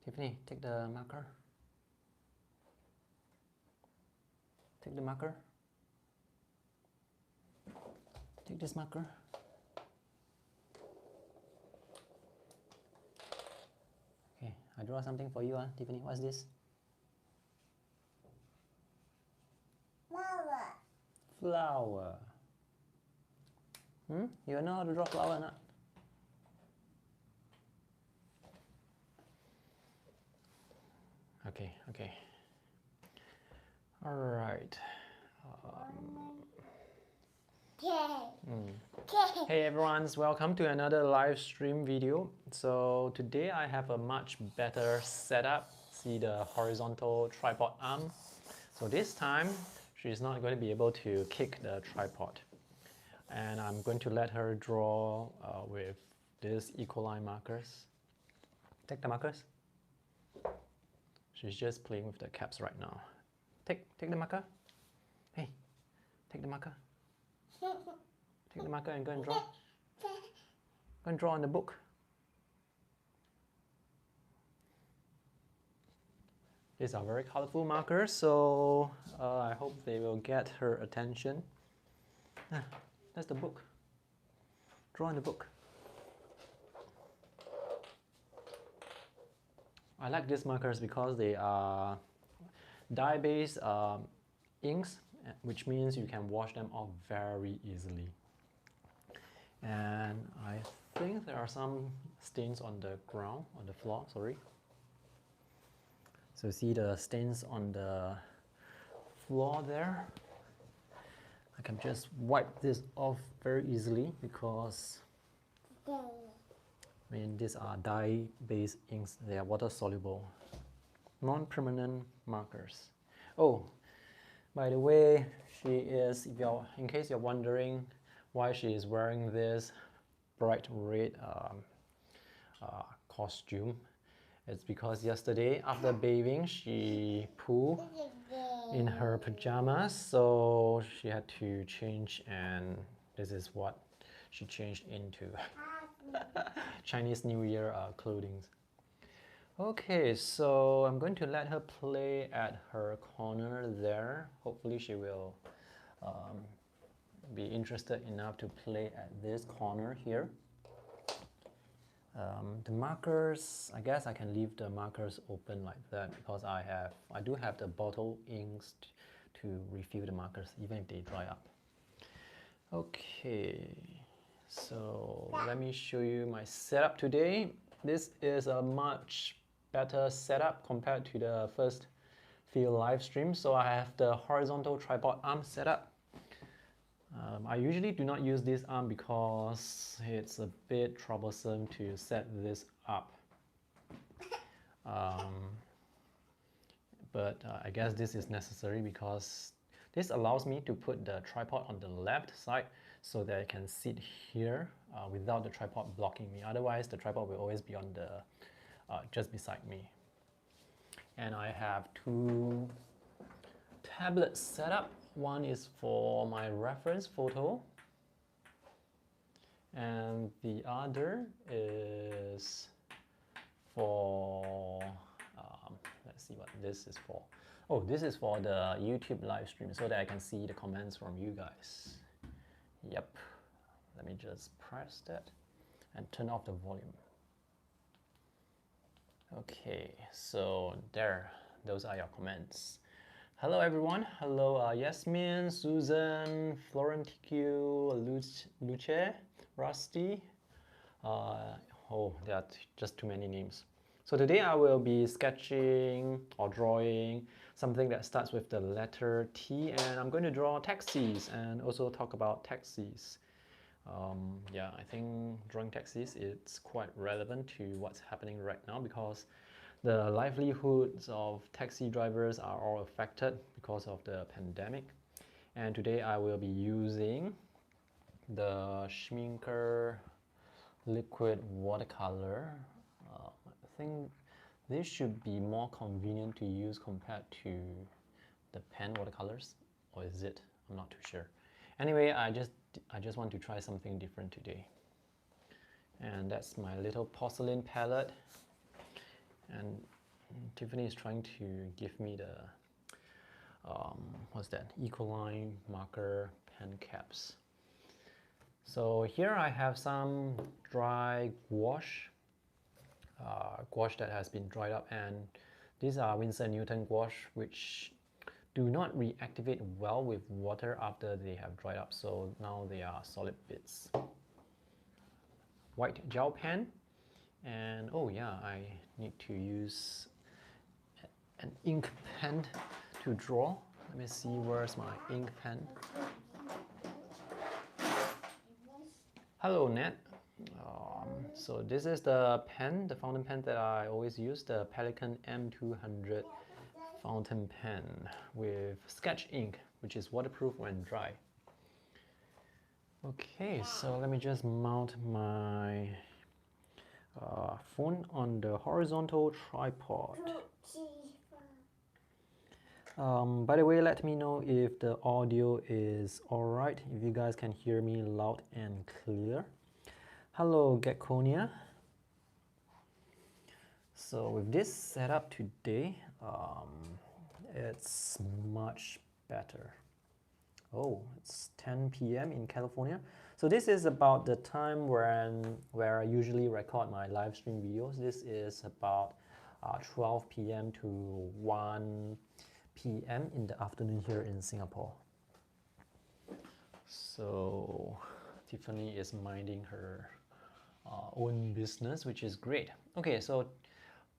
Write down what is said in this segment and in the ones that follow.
Tiffany, take the marker. Take the marker. Take this marker. Okay, I draw something for you, Tiffany. What's this? Flower. Flower. You know how to draw flower or not? Okay. All right. Hey everyone, welcome to another live stream video. So today I have a much better setup. See the horizontal tripod arm. So this time she's not going to be able to kick the tripod. And I'm going to let her draw with these equaline markers. Take the markers. She's just playing with the caps right now. Take the marker. Hey, take the marker. Take the marker and go and draw. Go and draw on the book. These are very colorful markers, so I hope they will get her attention. That's the book. Draw on the book. I like these markers because they are dye-based inks, which means you can wash them off very easily. And I think there are some stains on the ground, on the floor, sorry. So see the stains on the floor there? I can just wipe this off very easily because these are dye-based inks. They are water-soluble, non-permanent markers. Oh, by the way, she is, in case you're wondering why she is wearing this bright red costume, it's because yesterday after bathing she pooped in her pajamas, so she had to change, and this is what she changed into. Chinese New Year clothing. Okay, so I'm going to let her play at her corner there. Hopefully she will be interested enough to play at this corner here. The markers, I guess I can leave the markers open like that because I do have the bottle inks to refill the markers even if they dry up. Okay, so let me show you my setup today. This is a much better setup compared to the first few live streams. So I have the horizontal tripod arm setup. I usually do not use this arm because it's a bit troublesome to set this up. But I guess this is necessary because this allows me to put the tripod on the left side so that I can sit here without the tripod blocking me. Otherwise, the tripod will always be on the just beside me. And I have two tablets set up. One is for my reference photo, and the other is for, let's see what this is for. Oh, this is for the YouTube live stream so that I can see the comments from you guys. Yep, let me just press that and turn off the volume. Okay, so there, those are your comments. Hello everyone. Hello Yasmin, Susan, Florenticu, Luce, Rusty. Oh, there are just too many names. So today I will be sketching or drawing something that starts with the letter T, and I'm going to draw taxis and also talk about taxis. Yeah, I think drawing taxis is quite relevant to what's happening right now because the livelihoods of taxi drivers are all affected because of the pandemic. And today I will be using the Schminker liquid watercolor. I think this should be more convenient to use compared to the pen watercolors, or is it? I'm not too sure. Anyway, I just want to try something different today. And that's my little porcelain palette. And Tiffany is trying to give me the what's that? Ecoline marker pen caps. So here I have some dry gouache, gouache that has been dried up, and these are Winsor Newton gouache which do not reactivate well with water after they have dried up, so now they are solid bits. White gel pen, and oh yeah, I need to use an ink pen to draw. Let me see, where's my ink pen? Hello, Nat. So this is the pen, the fountain pen that I always use, the Pelikan M200 fountain pen with sketch ink, which is waterproof when dry. Okay, so let me just mount my phone on the horizontal tripod. By the way, let me know if the audio is alright, if you guys can hear me loud and clear. Hello, Gekkonia. So with this setup today, it's much better. Oh, it's 10 p.m. in California. So this is about the time where I usually record my live stream videos. This is about 12 p.m. to 1 p.m. in the afternoon here in Singapore. So Tiffany is minding her own business, which is great. Okay, so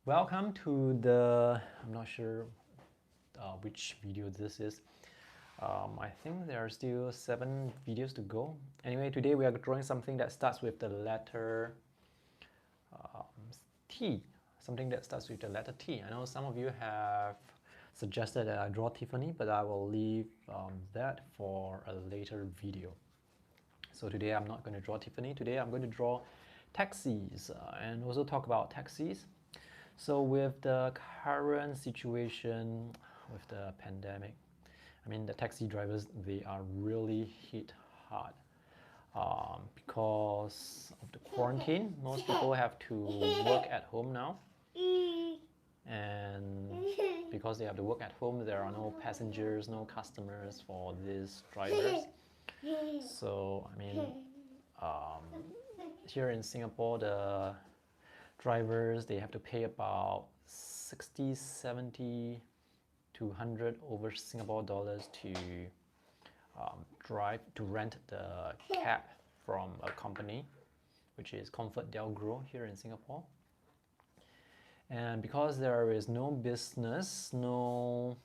welcome to the, I'm not sure which video this is. I think there are still 7 videos to go. Anyway, today we are drawing something that starts with the letter T. Something that starts with the letter T. I know some of you have suggested that I draw Tiffany, but I will leave that for a later video. So today I'm not going to draw Tiffany. Today I'm going to draw taxis and also talk about taxis. So with the current situation with the pandemic, I mean, the taxi drivers, they are really hit hard because of the quarantine. Most people have to work at home now. And because they have to work at home, there are no passengers, no customers for these drivers. So, I mean, here in Singapore, the drivers, they have to pay about 60, 70 to 100 over Singapore dollars to rent the cab from a company, which is Comfort Delgro here in Singapore. And because there is no business, no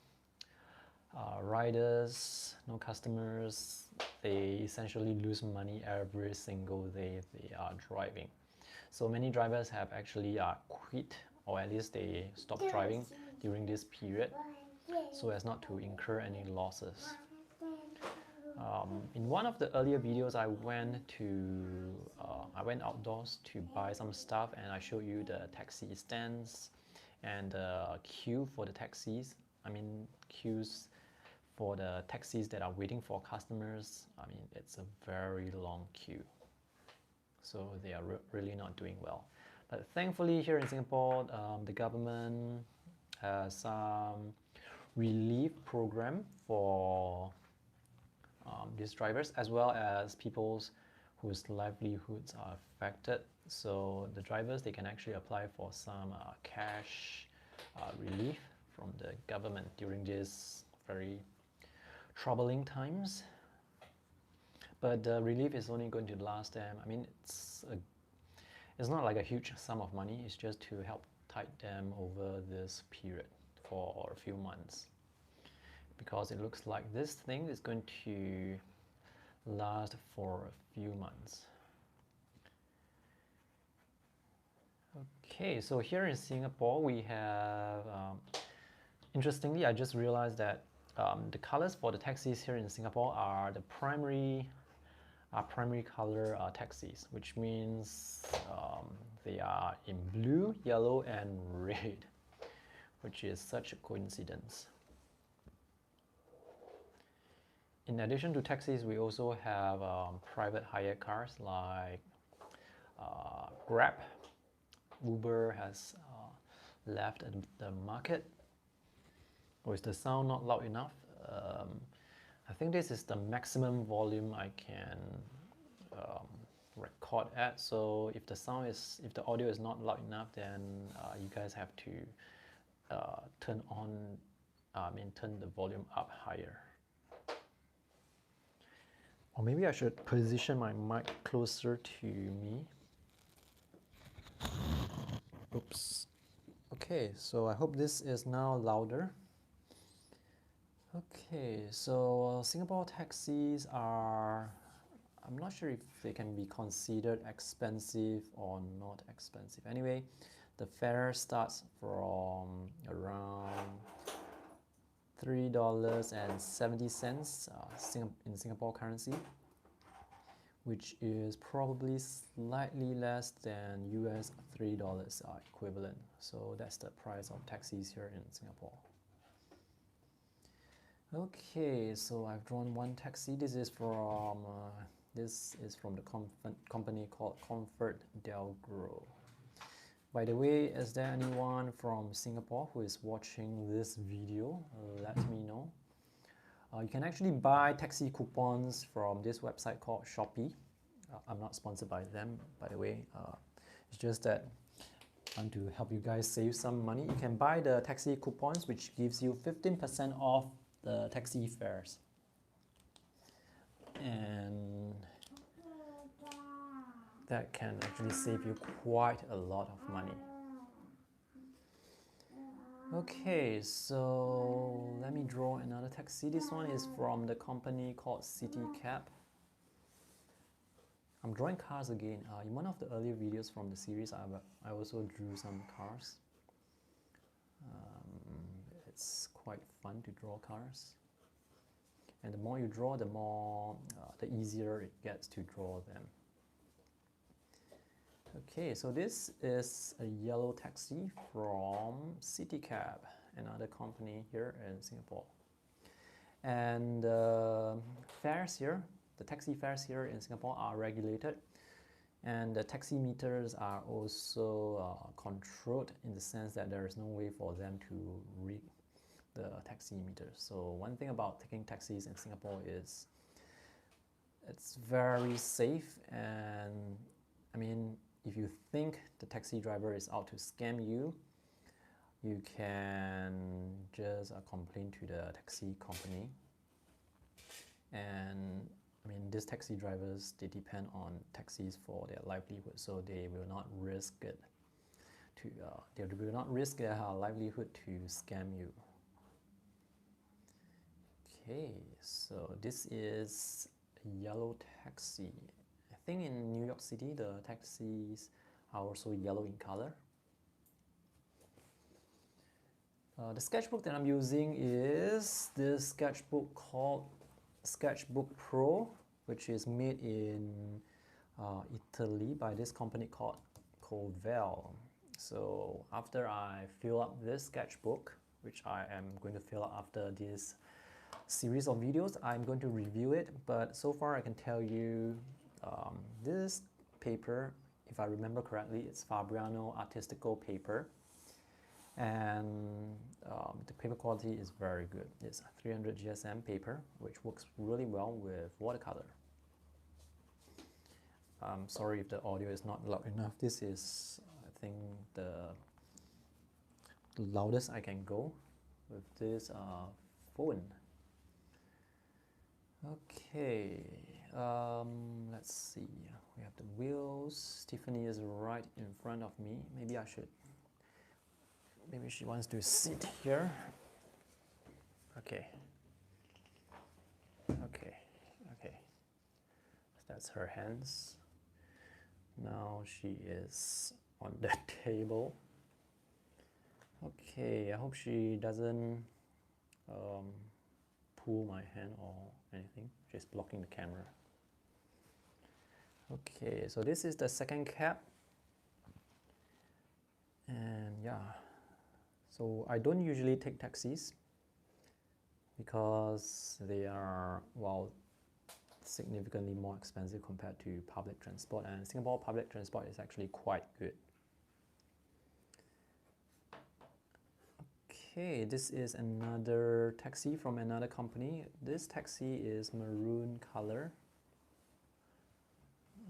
riders, no customers, they essentially lose money every single day they are driving. So many drivers have actually quit, or at least they stopped driving during this period, so as not to incur any losses. In one of the earlier videos, I went outdoors to buy some stuff, and I showed you the taxi stands and the queue for the taxis. I mean, queues for the taxis that are waiting for customers. I mean, it's a very long queue. So they are really not doing well. But thankfully here in Singapore, the government has some relief program for these drivers, as well as people whose livelihoods are affected. So the drivers, they can actually apply for some cash relief from the government during these very troubling times. But the relief is only going to last them, I mean, it's not like a huge sum of money, it's just to help tide them over this period for a few months. Because it looks like this thing is going to last for a few months. Okay, so here in Singapore we have, interestingly, I just realized that the colors for the taxis here in Singapore are the primary color taxis, which means they are in blue, yellow, and red, which is such a coincidence. In addition to taxis, we also have private hire cars like Grab. Uber has left at the market. Or is the sound not loud enough? I think this is the maximum volume I can record at. So if the audio is not loud enough, then you guys have to turn the volume up higher. Or maybe I should position my mic closer to me. Oops. Okay, so I hope this is now louder. Okay, so Singapore taxis are, I'm not sure if they can be considered expensive or not expensive. Anyway, the fare starts from around $3.70 in Singapore currency, which is probably slightly less than US $3 equivalent. So that's the price of taxis here in Singapore. Okay, so I've drawn one taxi. This is from the company called ComfortDelGro. By the way, is there anyone from Singapore who is watching this video? Let me know. You can actually buy taxi coupons from this website called Shopee. I'm not sponsored by them, by the way. It's just that I want to help you guys save some money. You can buy the taxi coupons, which gives you 15% off the taxi fares. And that can actually save you quite a lot of money. Okay, so let me draw another taxi. This one is from the company called CityCab. I'm drawing cars again. In one of the earlier videos from the series, I also drew some cars. It's quite fun to draw cars. And the more you draw, the easier it gets to draw them. Okay, so this is a yellow taxi from CityCab, another company here in Singapore. And fares here, the taxi fares here in Singapore are regulated, and the taxi meters are also controlled in the sense that there is no way for them to read the taxi meters. So one thing about taking taxis in Singapore is it's very safe, and I mean, if you think the taxi driver is out to scam you, you can just complain to the taxi company. And I mean, these taxi drivers, they depend on taxis for their livelihood, so they will not risk it they will not risk their livelihood to scam you. Okay, so this is a yellow taxi. I think in New York City, the taxis are also yellow in color. The sketchbook that I'm using is this sketchbook called Sketchbook Pro, which is made in Italy by this company called Covel. So after I fill up this sketchbook, which I am going to fill up after this series of videos, I'm going to review it. But so far I can tell you this paper, if I remember correctly, it's Fabriano Artistico paper. And the paper quality is very good. It's 300 GSM paper, which works really well with watercolor. I'm sorry if the audio is not loud enough. This is, I think, the loudest I can go with this phone. Okay, let's see. We have the wheels. Tiffany is right in front of me. Maybe she wants to sit here. Okay. That's her hands. Now she is on the table. Okay, I hope she doesn't pull my hand or anything. She's blocking the camera. Okay, so this is the second cap. And yeah. So I don't usually take taxis because they are, well, significantly more expensive compared to public transport, and Singapore public transport is actually quite good. Okay, this is another taxi from another company. This taxi is maroon color.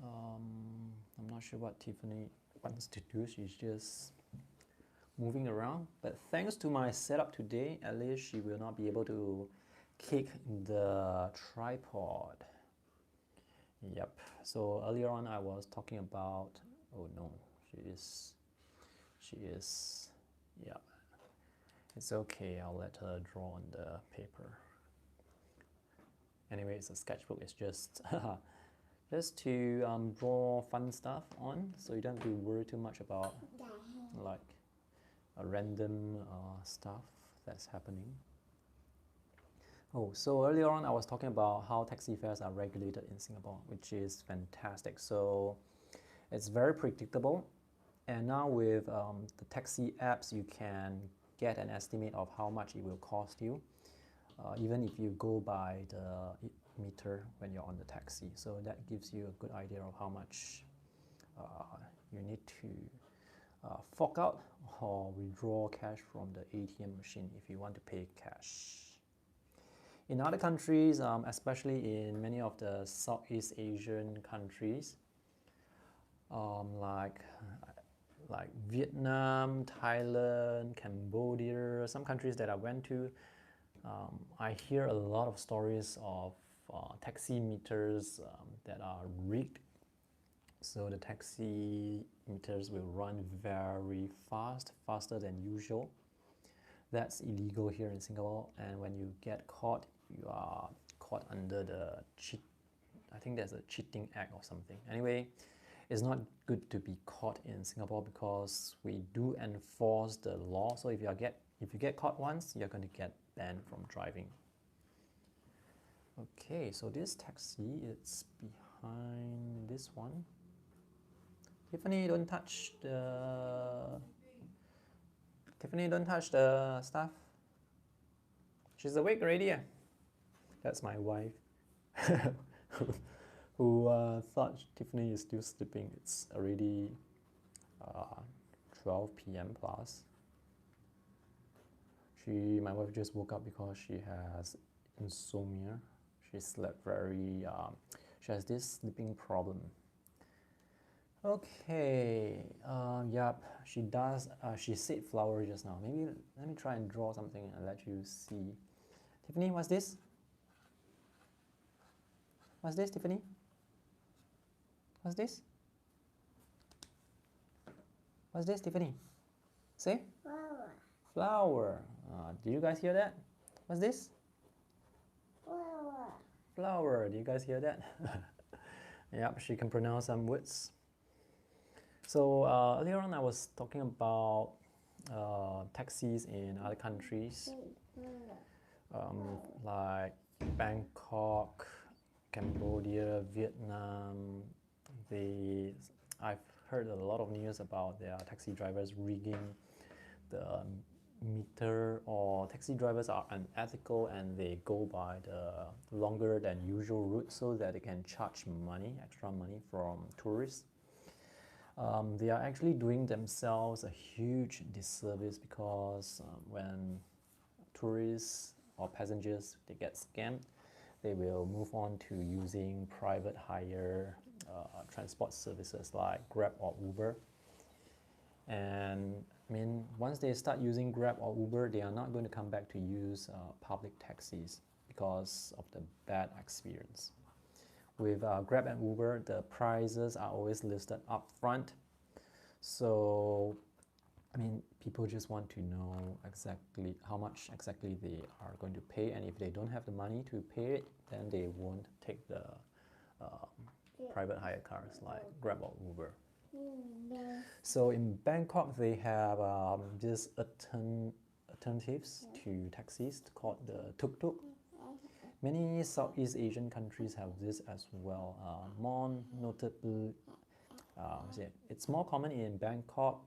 I'm not sure what Tiffany wants to do. She's just moving around. But thanks to my setup today, at least she will not be able to kick the tripod. Yep. So earlier on I was talking about, oh no, she is, yeah. It's okay, I'll let her draw on the paper. Anyway, it's a sketchbook, it's just just to draw fun stuff on, so you don't have to worry too much about like a random stuff that's happening. Oh, so earlier on I was talking about how taxi fares are regulated in Singapore, which is fantastic. So it's very predictable. And now with the taxi apps, you can get an estimate of how much it will cost you, even if you go by the meter when you're on the taxi. So that gives you a good idea of how much you need to fork out or withdraw cash from the ATM machine if you want to pay cash. In other countries, especially in many of the Southeast Asian countries, like Vietnam, Thailand, Cambodia, some countries that I went to, I hear a lot of stories of taxi meters that are rigged. So the taxi meters will run very fast, faster than usual. That's illegal here in Singapore, and when you get caught, you are caught under the I think there's a cheating act or something. Anyway, it's not good to be caught in Singapore because we do enforce the law. So if you get caught once, you're going to get banned from driving. Okay, so this taxi, it's behind this one. Tiffany, don't touch the stuff. She's awake already. That's my wife. who thought Tiffany is still sleeping. It's already 12 p.m. plus. My wife just woke up because she has insomnia. She slept very, she has this sleeping problem. Okay, yep, she does, she said flower just now. Maybe let me try and draw something and let you see. Tiffany, what's this? What's this, Tiffany? What's this? What's this, Tiffany? Say? Flower. Flower. Do you guys hear that? What's this? Flower. Flower. Do you guys hear that? Yep, she can pronounce some words. So earlier on I was talking about taxis in other countries, like Bangkok, Cambodia, Vietnam. I've heard a lot of news about their taxi drivers rigging the meter, or taxi drivers are unethical and they go by the longer than usual route so that they can charge extra money from tourists. They are actually doing themselves a huge disservice because when tourists or passengers, they get scammed, they will move on to using private hire transport services like Grab or Uber. And I mean, once they start using Grab or Uber, they are not going to come back to use public taxis because of the bad experience. With Grab and Uber, the prices are always listed up front. So, I mean, people just want to know exactly how much exactly they are going to pay, and if they don't have the money to pay it, then they won't take the private hire cars like Grab or Uber. So in Bangkok, they have these alternatives to taxis called the tuk-tuk. Many Southeast Asian countries have this as well. More notably, it's more common in Bangkok,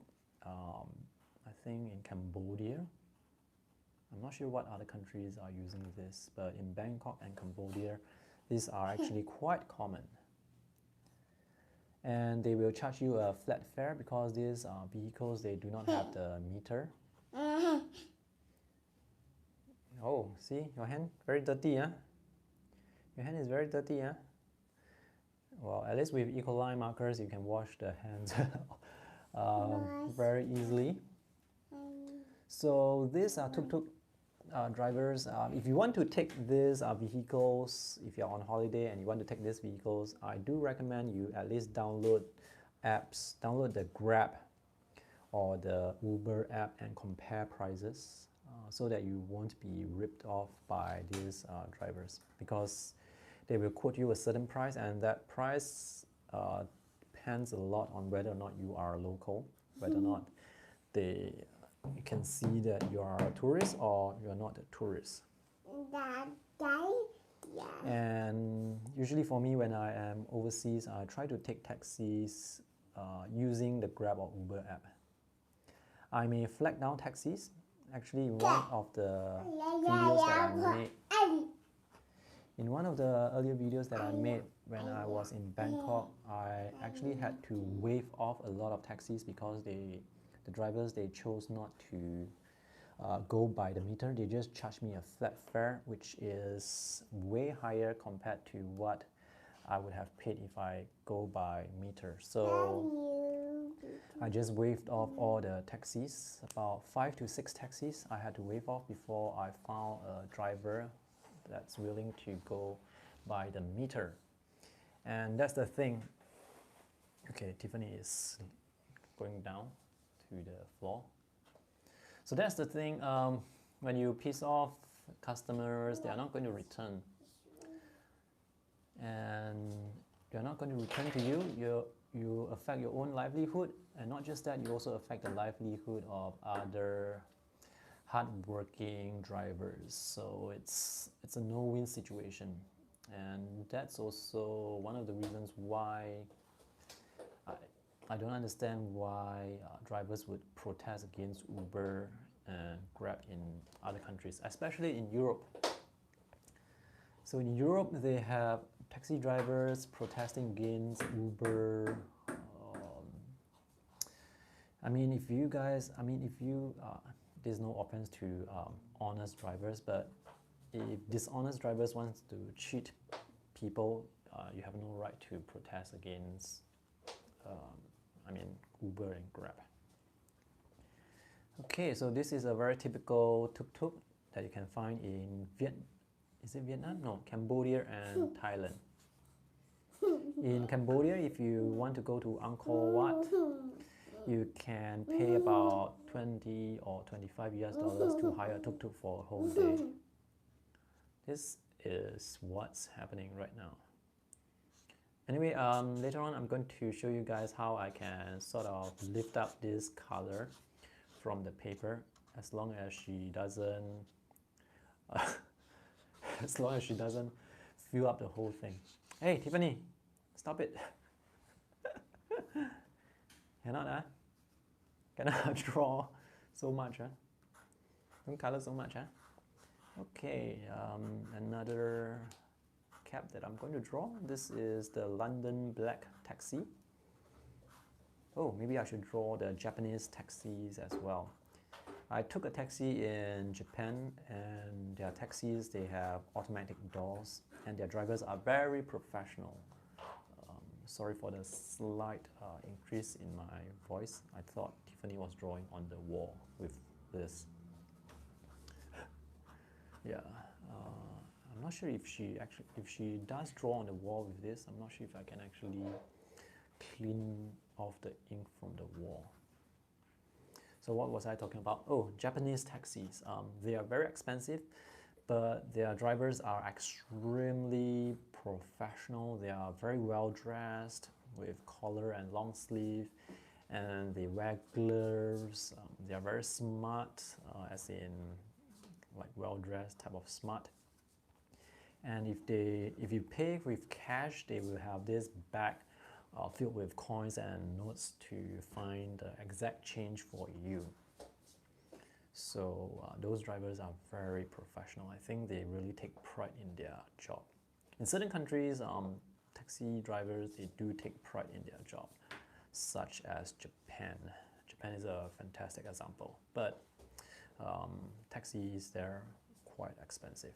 I think in Cambodia. I'm not sure what other countries are using this, but in Bangkok and Cambodia, these are actually quite common. And they will charge you a flat fare because these vehicles, they do not have the meter. Oh, see, your hand very dirty, huh? Your hand is very dirty, huh? Well, at least with E. coli markers, you can wash the hands very easily. So these are tuk-tuk drivers. If you want to take these vehicles, if you're on holiday and you want to take these vehicles, I do recommend you at least download apps, download the Grab or the Uber app and compare prices so that you won't be ripped off by these drivers, because they will quote you a certain price, and that price depends a lot on whether or not you are local, whether or not they you can see that you are a tourist or you are not a tourist. And usually for me, when I am overseas, I try to take taxis using the Grab or Uber app. I may flag down taxis. Actually, in one of the videos that I made, in one of the earlier videos that I made when I was in Bangkok, I actually had to waive off a lot of taxis because the drivers, they chose not to go by the meter. They just charged me a flat fare, which is way higher compared to what I would have paid if I go by meter. So I just waived off all the taxis, about 5 to 6 taxis I had to waive off before I found a driver that's willing to go by the meter. And that's the thing. Okay, Tiffany is going down to the floor. So that's the thing, when you piss off customers, they are not going to return. And they're not going to return to you. You affect your own livelihood, and not just that, you also affect the livelihood of other hardworking drivers. So it's a no-win situation. And that's also one of the reasons why I don't understand why drivers would protest against Uber and Grab in other countries, especially in Europe. So in Europe, they have taxi drivers protesting against Uber. I mean, if you, there's no offense to honest drivers, but if dishonest drivers want to cheat people, you have no right to protest against Uber and Grab. Okay, so this is a very typical tuk-tuk that you can find in Vietnam? No, Cambodia and Thailand. In Cambodia, if you want to go to Angkor Wat, you can pay about 20 or 25 US dollars to hire a tuk-tuk for a whole day. This is what's happening right now. Anyway, later on I'm going to show you guys how I can sort of lift up this color from the paper, as long as she doesn't as long as she doesn't fill up the whole thing. Hey Tiffany, stop it. Cannot draw so much, don't color so much. Okay, another cab that I'm going to draw. This is the London black taxi. Oh, maybe I should draw the Japanese taxis as well. I took a taxi in Japan, and their taxis, they have automatic doors, and their drivers are very professional. Sorry for the slight increase in my voice. I thought Tiffany was drawing on the wall with this. Yeah, I'm not sure if she does draw on the wall with this. I'm not sure if I can actually clean off the ink from the wall. So what was I talking about? Oh, Japanese taxis. They are very expensive, but their drivers are extremely professional. They are very well dressed with collar and long sleeve, and they wear gloves. They are very smart, as in like well dressed type of smart. And if you pay with cash, they will have this bag filled with coins and notes to find the exact change for you. So those drivers are very professional. I think they really take pride in their job. In certain countries, taxi drivers, they do take pride in their job, such as Japan. Japan is a fantastic example, but taxis, they're quite expensive.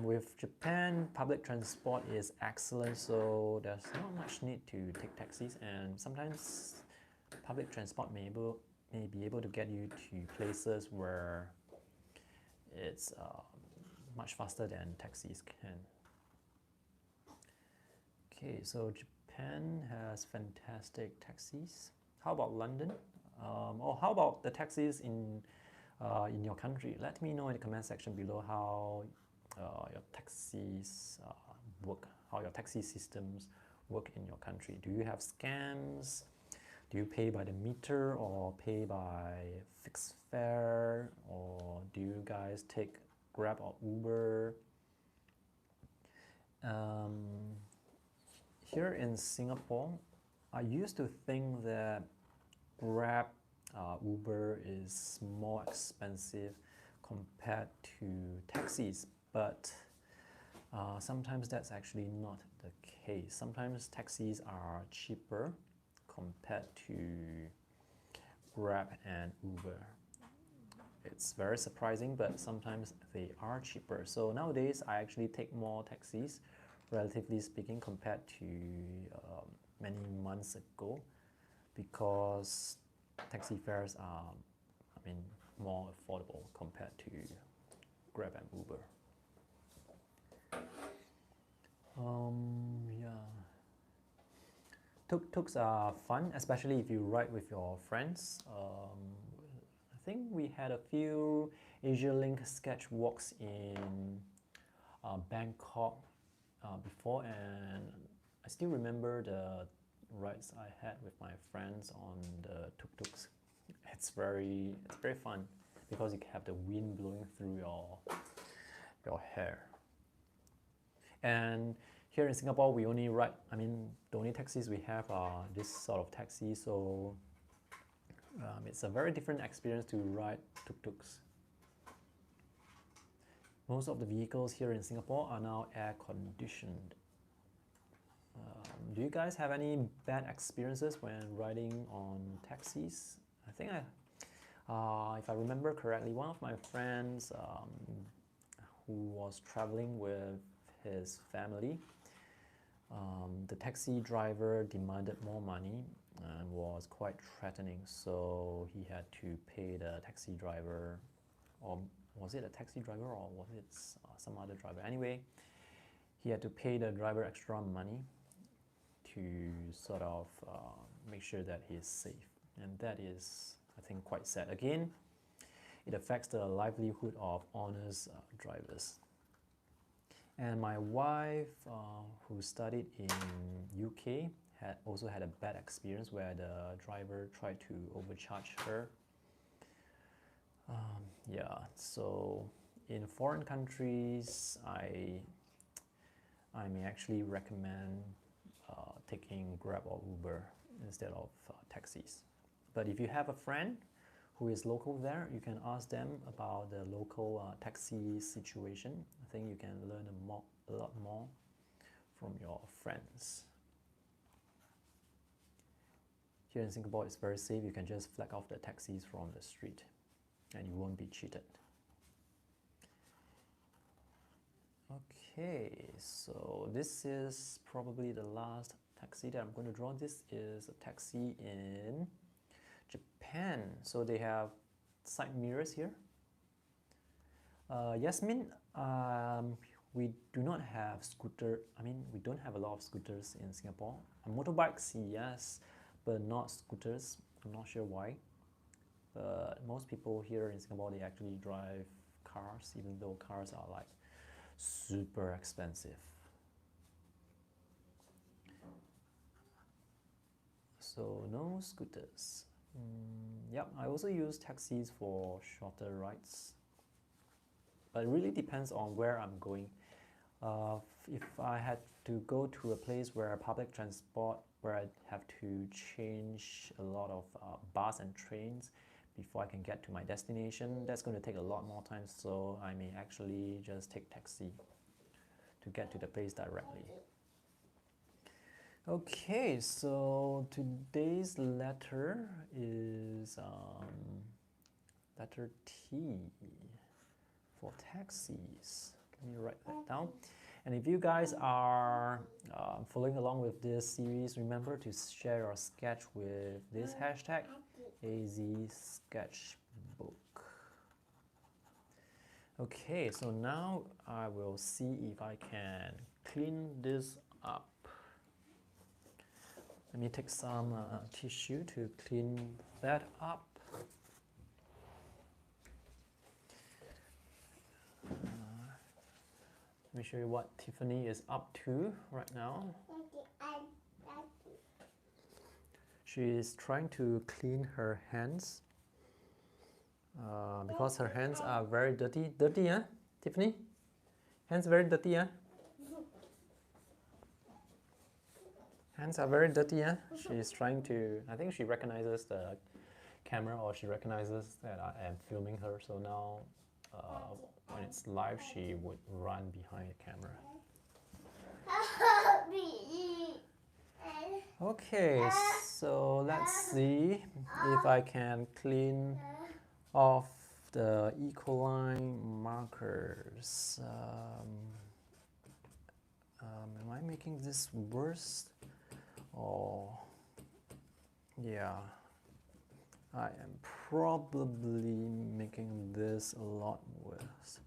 With Japan, public transport is excellent, so there's not much need to take taxis, and sometimes public transport may be able to get you to places where it's much faster than taxis can. Okay, so Japan has fantastic taxis. How about London? Or how about the taxis in your country? Let me know in the comment section below how your taxis work, how your taxi systems work in your country. Do you have scams? Do you pay by the meter or pay by fixed fare? Or do you guys take Grab or Uber? Here in Singapore, I used to think that Grab, Uber is more expensive compared to taxis, but sometimes that's actually not the case. Sometimes taxis are cheaper compared to Grab and Uber. It's very surprising, but sometimes they are cheaper. So nowadays, I actually take more taxis, relatively speaking, compared to many months ago, because taxi fares are, more affordable compared to Grab and Uber. Yeah. Tuk-tuks are fun, especially if you ride with your friends. I think we had a few Asia Link sketch walks in Bangkok before, and I still remember the rides I had with my friends on the tuk-tuks. It's very fun because you have the wind blowing through your hair. And here in Singapore, we only ride, the only taxis we have are this sort of taxi, so it's a very different experience to ride tuk-tuks. Most of the vehicles here in Singapore are now air conditioned. Do you guys have any bad experiences when riding on taxis? I think if I remember correctly, one of my friends who was traveling with his family, the taxi driver demanded more money and was quite threatening, so he had to pay the taxi driver, or was it a taxi driver or was it some other driver? Anyway, he had to pay the driver extra money to sort of make sure that he is safe, and that is, I think, quite sad. Again, it affects the livelihood of honest drivers. And my wife, who studied in UK, also had a bad experience where the driver tried to overcharge her. Yeah, so in foreign countries, I may actually recommend taking Grab or Uber instead of taxis. But if you have a friend who is local there, you can ask them about the local taxi situation. I think you can learn a lot more from your friends. Here in Singapore, it's very safe. You can just flag off the taxis from the street and you won't be cheated. Okay, so this is probably the last taxi that I'm going to draw. This is a taxi in Japan. So they have side mirrors here. Yasmin, we do not have we don't have a lot of scooters in Singapore. Motorbikes, yes, but not scooters. I'm not sure why. But most people here in Singapore, they actually drive cars, even though cars are like super expensive. So no scooters. Yep, I also use taxis for shorter rides, but it really depends on where I'm going. If I had to go to a place where public transport, where I have to change a lot of bus and trains before I can get to my destination, that's going to take a lot more time, so I may actually just take taxi to get to the place directly. Okay, so today's letter is letter T. for taxis. Let me write that down. And if you guys are following along with this series, remember to share your sketch with this hashtag, Eazy Sketchbook. Okay, so now I will see if I can clean this up. Let me take some tissue to clean that up. Let me show you what Tiffany is up to right now. She is trying to clean her hands because her hands are very dirty. Dirty, huh, Tiffany? Hands very dirty, huh? Hands are very dirty, huh? She's trying to, I think she recognizes the camera, or she recognizes that I am filming her, so now when it's live, she would run behind the camera. Okay, so let's see if I can clean off the ecoline markers. Am I making this worse? Or, yeah, I am probably making this a lot worse.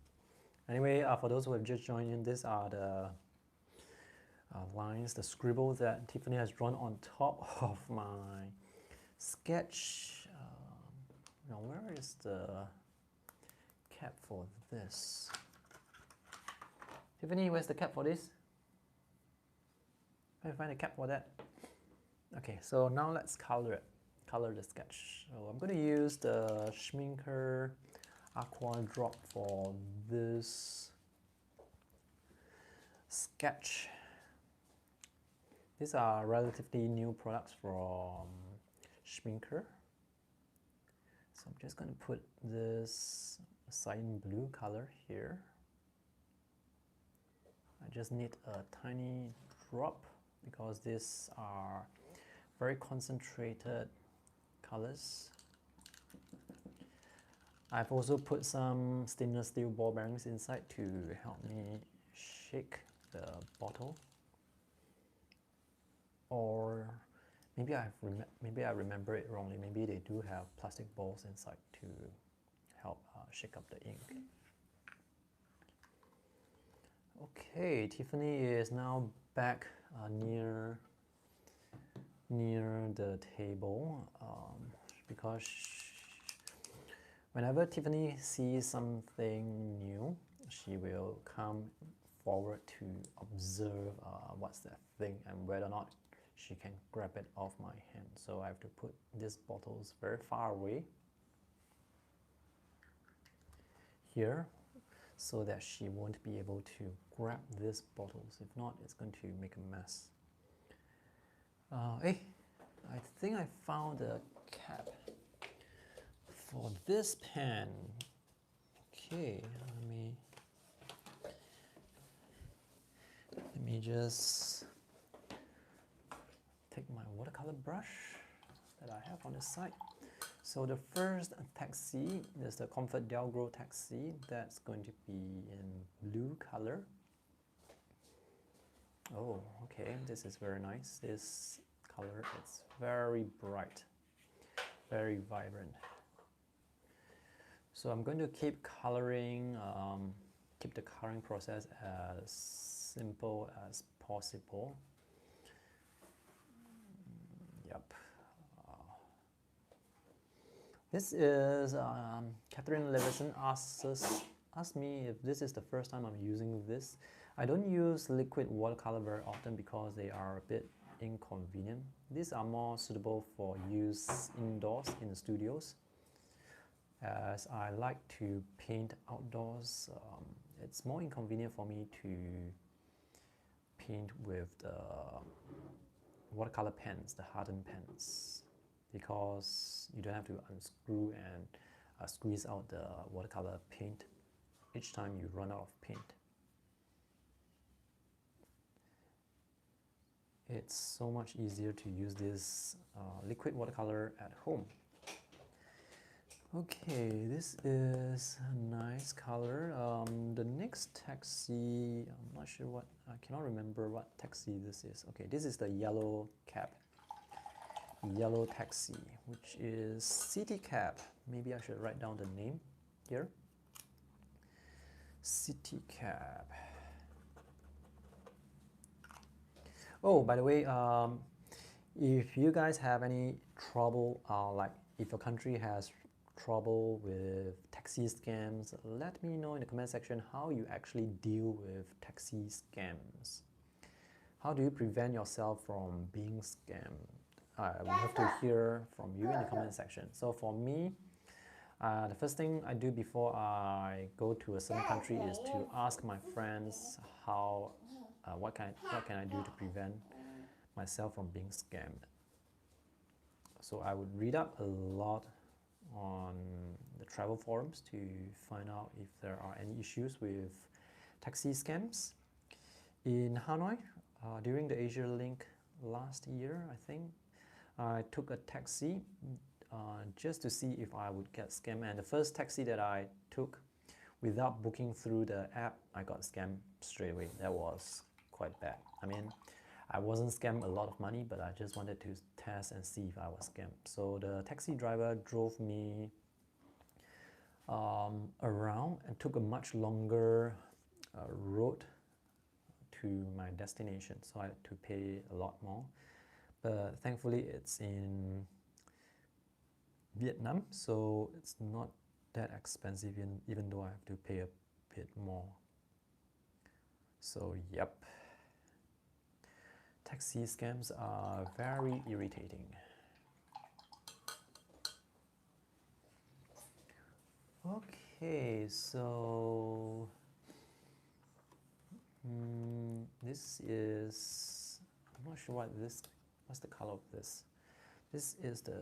Anyway, for those who have just joined in, these are the lines, the scribbles that Tiffany has drawn on top of my sketch. Now, where is the cap for this? Tiffany, where's the cap for this? Can I find a cap for that? Okay, so now let's color the sketch. So I'm going to use the Schminker Aqua Drop for this sketch. These are relatively new products from Schminker. So I'm just going to put this cyan blue color here. I just need a tiny drop because these are very concentrated colors. I've also put some stainless steel ball bearings inside to help me shake the bottle. Or maybe I remember it wrongly. Maybe they do have plastic balls inside to help shake up the ink. Okay, Tiffany is now back near the table because whenever Tiffany sees something new, she will come forward to observe what's that thing and whether or not she can grab it off my hand. So I have to put these bottles very far away here so that she won't be able to grab these bottles. If not, it's going to make a mess. Hey, I think I found a cap for this pen. Okay, let me just take my watercolor brush that I have on the side. So the first taxi is the Comfort Delgro taxi. That's going to be in blue color. Oh, okay, this is very nice. This color is very bright, very vibrant. So I'm going to keep coloring, keep the coloring process as simple as possible. Yep. This is Catherine Levison asked me if this is the first time I'm using this. I don't use liquid watercolor very often because they are a bit inconvenient. These are more suitable for use indoors in the studios. As I like to paint outdoors, it's more inconvenient for me to paint with the watercolor pens, the hardened pens, because you don't have to unscrew and squeeze out the watercolor paint each time you run out of paint. It's so much easier to use this liquid watercolor at home. Okay, this is a nice color. The next taxi, I'm not sure what, I cannot remember what taxi this is. Okay, this is the yellow cab. Yellow taxi, which is City Cab. Maybe I should write down the name here. City Cab. Oh, by the way, if you guys have any trouble, like if your country has trouble with taxi scams, let me know in the comment section how you actually deal with taxi scams. How do you prevent yourself from being scammed? I would love to hear from you in the comment section. So for me, the first thing I do before I go to a certain country is to ask my friends how, what can I do to prevent myself from being scammed. So I would read up a lot on the travel forums to find out if there are any issues with taxi scams. In Hanoi, during the Asia Link last year, I think, I took a taxi just to see if I would get scammed. And the first taxi that I took, without booking through the app, I got scammed straight away. That was quite bad. I mean, I wasn't scammed a lot of money, but I just wanted to test and see if I was scammed. So the taxi driver drove me around and took a much longer road to my destination. So I had to pay a lot more. But thankfully it's in Vietnam, so it's not that expensive even though I have to pay a bit more. So yep, taxi scams are very irritating. Okay, so this is, I'm not sure what's the color of this. This is the,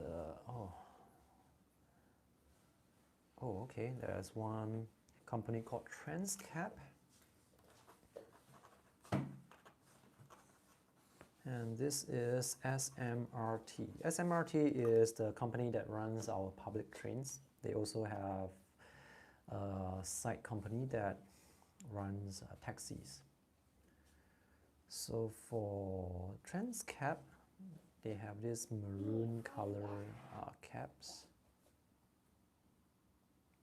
okay, there's one company called Transcap. And this is SMRT. SMRT is the company that runs our public trains. They also have a side company that runs taxis. So for Transcap, they have this maroon color caps.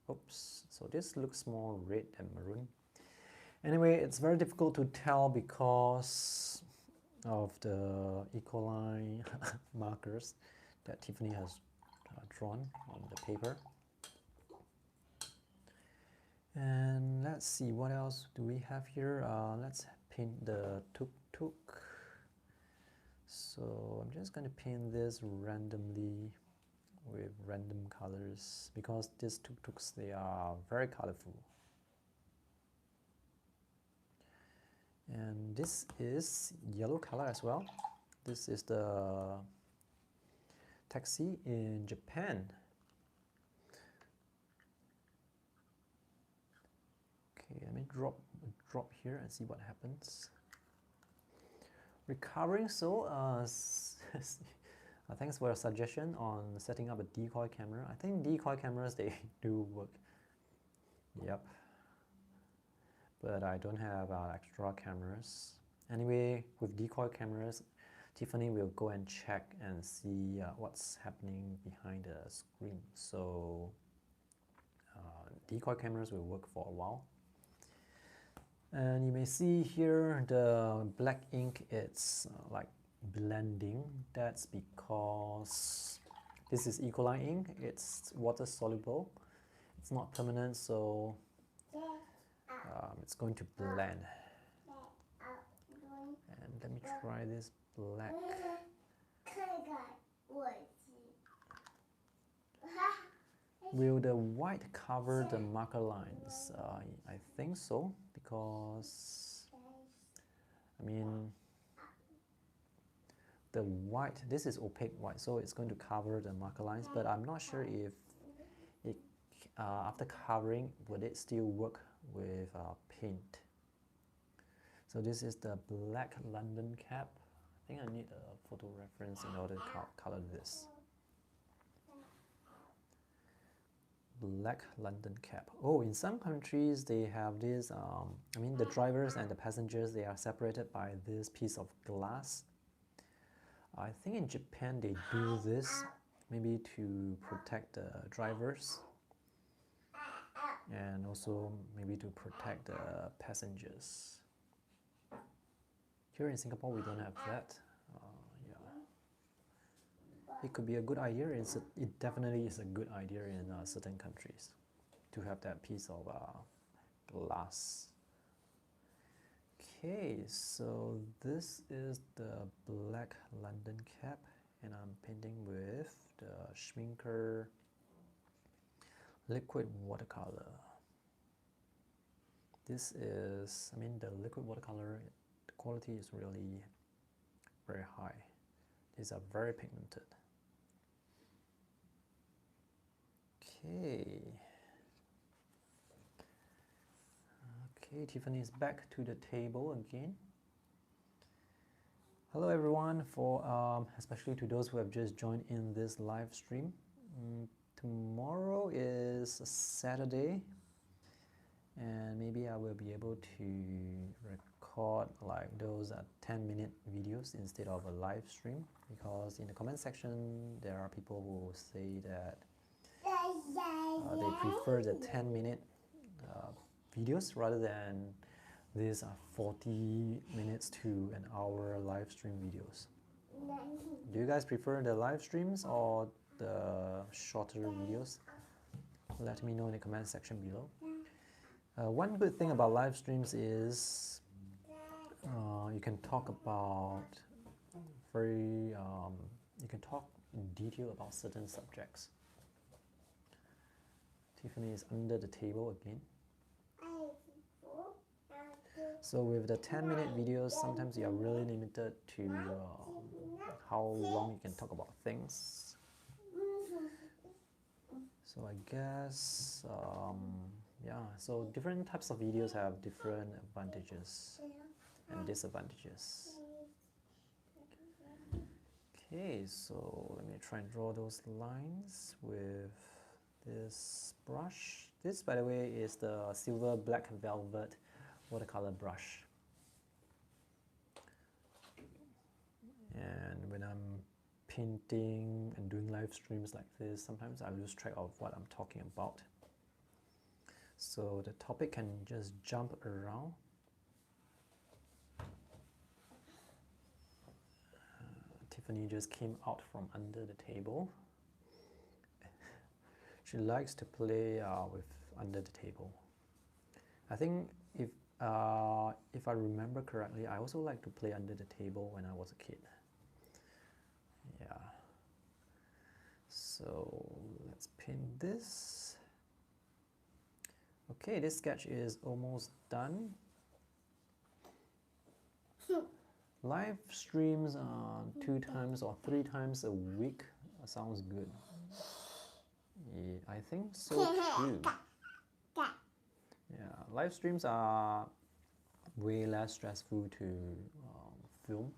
Oops, so this looks more red than maroon. Anyway, it's very difficult to tell because of the equaline markers that Tiffany has drawn on the paper. And let's see, what else do we have here? Let's paint the tuk-tuk. So I'm just going to paint this randomly with random colors because these tuk-tuks, they are very colorful. And this is yellow color as well. This is the taxi in Japan. Okay, let me drop here and see what happens. Recovering, so thanks for your suggestion on setting up a decoy camera. I think decoy cameras, they do work. Yep. But I don't have extra cameras. Anyway, with decoy cameras, Tiffany will go and check and see what's happening behind the screen. So decoy cameras will work for a while. And you may see here the black ink, it's like blending. That's because this is equaline ink, it's water soluble, it's not permanent, so it's going to blend. And let me try this black. Will the white cover the marker lines? I think so, because I mean the white, this is opaque white, so it's going to cover the marker lines, but I'm not sure if it after covering, would it still work with paint. So this is the black London cap. I think I need a photo reference in order to color this. Black London cab. Oh, in some countries they have this, I mean the drivers and the passengers, they are separated by this piece of glass. I think in Japan they do this maybe to protect the drivers and also maybe to protect the passengers. Here in Singapore we don't have that. Yeah. It could be a good idea. It definitely is a good idea in certain countries to have that piece of glass. Okay, so this is the Black London cab, and I'm painting with the Schminker liquid watercolor. This is, I mean, the liquid watercolor, the quality is really very high. These are very pigmented. Okay. Okay, Tiffany is back to the table again. Hello everyone, for especially to those who have just joined in this live stream. Tomorrow is Saturday, and maybe I will be able to record like those 10-minute videos instead of a live stream, because in the comment section there are people who say that they prefer the 10-minute videos rather than these 40 minutes to an hour live stream videos. Do you guys prefer the live streams or the shorter videos? Let me know in the comment section below. One good thing about live streams is you can talk about you can talk in detail about certain subjects. Tiffany is under the table again. So with the 10-minute videos, sometimes you are really limited to how long you can talk about things. So I guess, yeah, so different types of videos have different advantages and disadvantages. Okay, so let me try and draw those lines with this brush. This, by the way, is the Silver Black Velvet watercolor brush. And when I'm painting and doing live streams like this, sometimes I lose track of what I'm talking about. So the topic can just jump around. Tiffany just came out from under the table. She likes to play with under the table. I think if I remember correctly, I also like to play under the table when I was a kid. Yeah. So let's paint this. Okay, this sketch is almost done. Live streams 2 times or 3 times a week sounds good. Yeah, I think so too. Yeah, live streams are way less stressful to film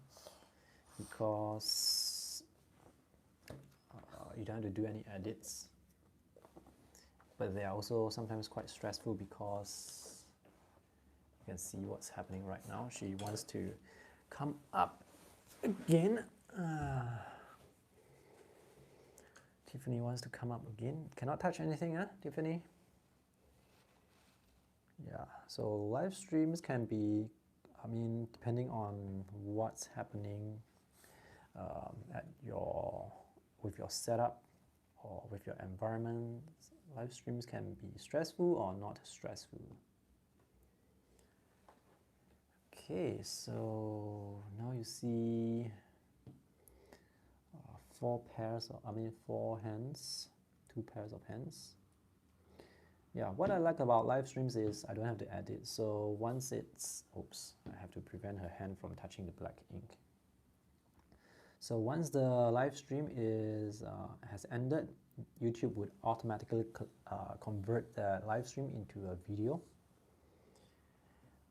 because you don't have to do any edits. But they are also sometimes quite stressful because you can see what's happening right now. She wants to come up again. Tiffany wants to come up again. Cannot touch anything, huh, Tiffany? Yeah, so live streams can be, I mean, depending on what's happening with your setup or with your environment, live streams can be stressful or not stressful. Okay, so now you see 4 hands, 2 pairs of hands. Yeah, what I like about live streams is I don't have to edit. So once it's, oops, I have to prevent her hand from touching the black ink. So once the live stream has ended, YouTube would automatically convert the live stream into a video.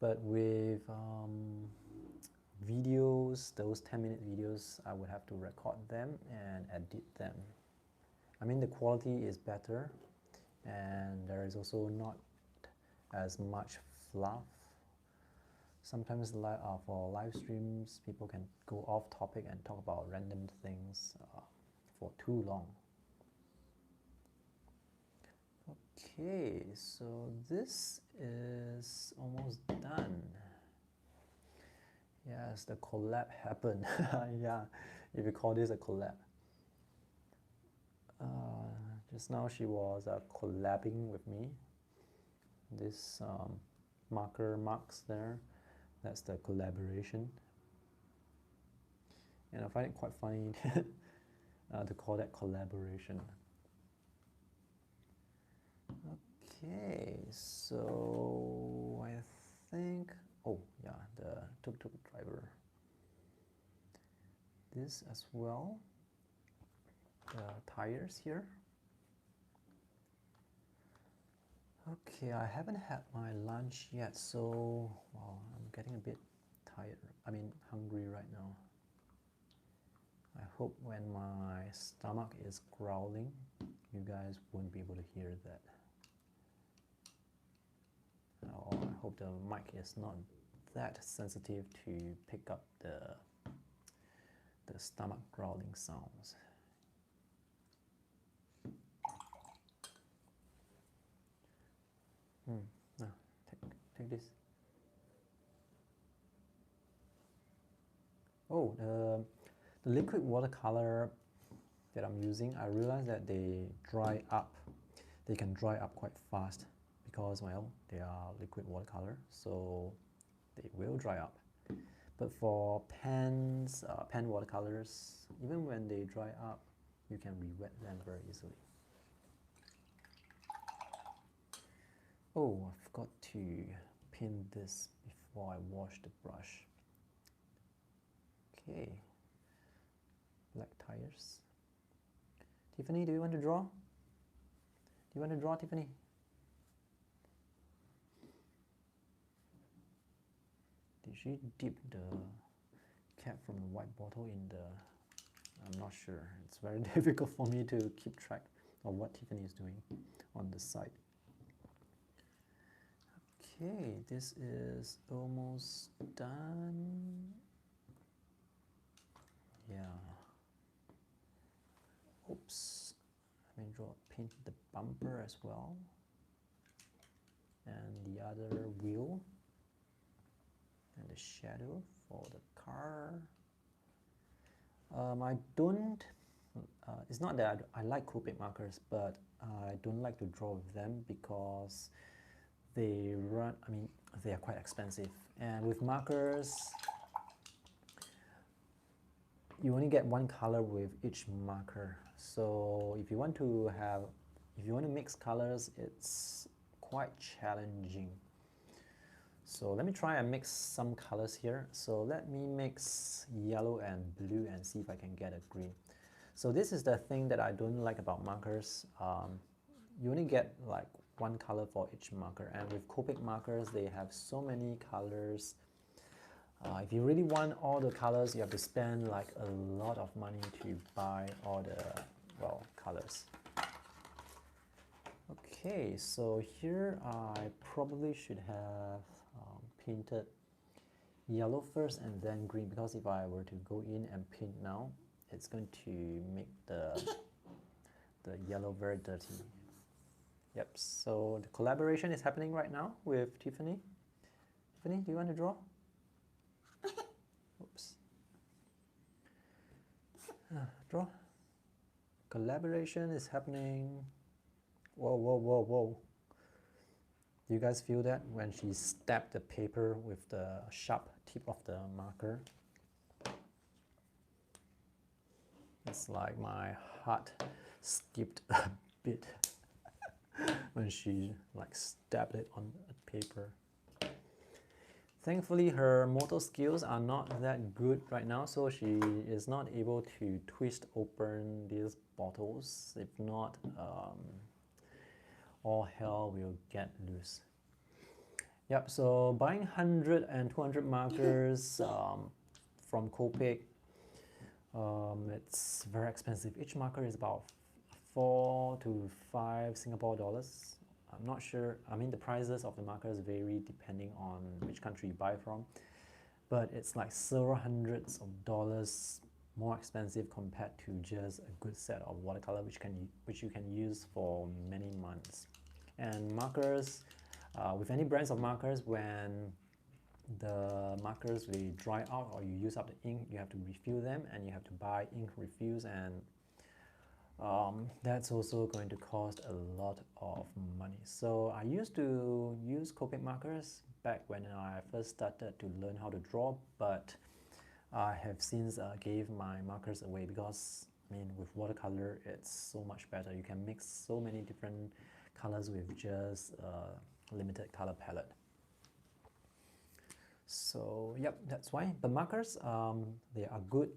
But with videos, those 10-minute videos, I would have to record them and edit them. I mean, the quality is better and there is also not as much fluff. Sometimes for live streams, people can go off topic and talk about random things for too long. Okay, so this is almost done. Yes, the collab happened. Yeah, if you call this a collab. Just now she was collabing with me. This marker marks there, that's the collaboration. And I find it quite funny to call that collaboration. Okay, so I think, oh yeah, the tuk-tuk driver. This as well, the tires here. Okay, I haven't had my lunch yet, so wow, I'm getting a bit tired. Hungry right now. I hope when my stomach is growling, you guys won't be able to hear that. Oh, I hope the mic is not that sensitive to pick up the stomach growling sounds. No, take this. Oh, the liquid watercolor that I'm using, I realized that they dry up. They can dry up quite fast because, well, they are liquid watercolor, so they will dry up. But for pens, pen watercolors, even when they dry up, you can re-wet them very easily. Oh, I forgot to pin this before I wash the brush. Okay, black tires. Tiffany, do you want to draw? Do you want to draw, Tiffany? Did she dip the cap from the white bottle in the... I'm not sure. It's very difficult for me to keep track of what Tiffany is doing on the side. Okay, this is almost done. Yeah. Oops. Let me paint the bumper as well. And the other wheel. And the shadow for the car. I don't, it's not that I like Copic markers, but I don't like to draw with them because they run, they are quite expensive. And with markers, you only get one color with each marker. So if you want to mix colors, it's quite challenging. So let me try and mix some colors here. So let me mix yellow and blue and see if I can get a green. So this is the thing that I don't like about markers. You only get like one color for each marker, and with Copic markers, they have so many colors. If you really want all the colors, you have to spend like a lot of money to buy all the, well, colors. Okay, so here I probably should have painted yellow first and then green, because if I were to go in and paint now, it's going to make the yellow very dirty. Yep, so the collaboration is happening right now with Tiffany. Tiffany, do you want to draw? Oops. Draw. Collaboration is happening. Whoa, whoa, whoa, whoa. Do you guys feel that when she stabbed the paper with the sharp tip of the marker? It's like my heart skipped a bit when she like stabbed it on the paper. Thankfully, her motor skills are not that good right now, so she is not able to twist open these bottles. If not, all hell will get loose. Yep, so buying 100 and 200 markers from Copic, it's very expensive. Each marker is about 4 to 5 Singapore dollars. I'm not sure. I mean, the prices of the markers vary depending on which country you buy from, but it's like several hundreds of dollars more expensive compared to just a good set of watercolor which you can use for many months. And markers, with any brands of markers, when the markers they dry out or you use up the ink, you have to refill them and you have to buy ink refills, and that's also going to cost a lot of money. So I used to use Copic markers back when I first started to learn how to draw, but I have since gave my markers away because, I mean, with watercolor it's so much better. You can mix so many different colors with just a limited color palette. So yep, that's why. But markers, they are good.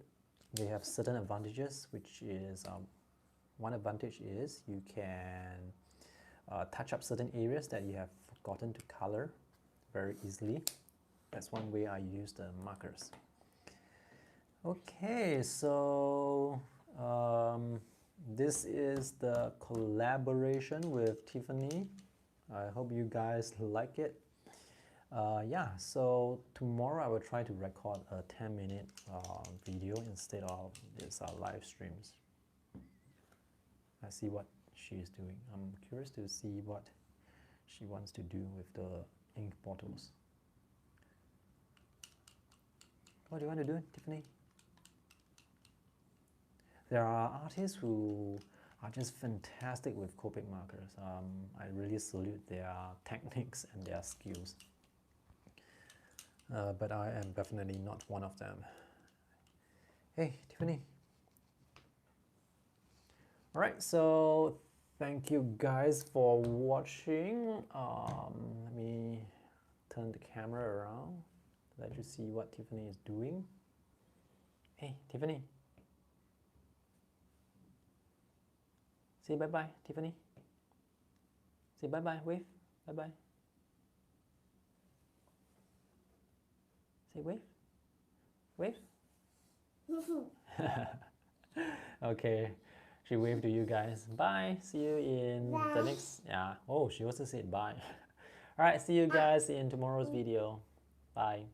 They have certain advantages, which is one advantage is you can touch up certain areas that you have forgotten to color very easily. That's one way I use the markers. Okay, so this is the collaboration with Tiffany. I hope you guys like it. Yeah, so tomorrow I will try to record a 10-minute video instead of this live streams. I see what she is doing. I'm curious to see what she wants to do with the ink bottles. What do you want to do, Tiffany? There are artists who are just fantastic with Copic markers. I really salute their techniques and their skills. But I am definitely not one of them. Hey, Tiffany. Alright, so thank you guys for watching. Let me turn the camera around, let you see what Tiffany is doing. Hey, Tiffany. Say bye-bye, Tiffany. Say bye-bye, wave, bye-bye. Say wave, wave. Okay, she waved to you guys. Bye, see you in the next, yeah. Oh, she also said bye. All right, see you guys in tomorrow's video. Bye.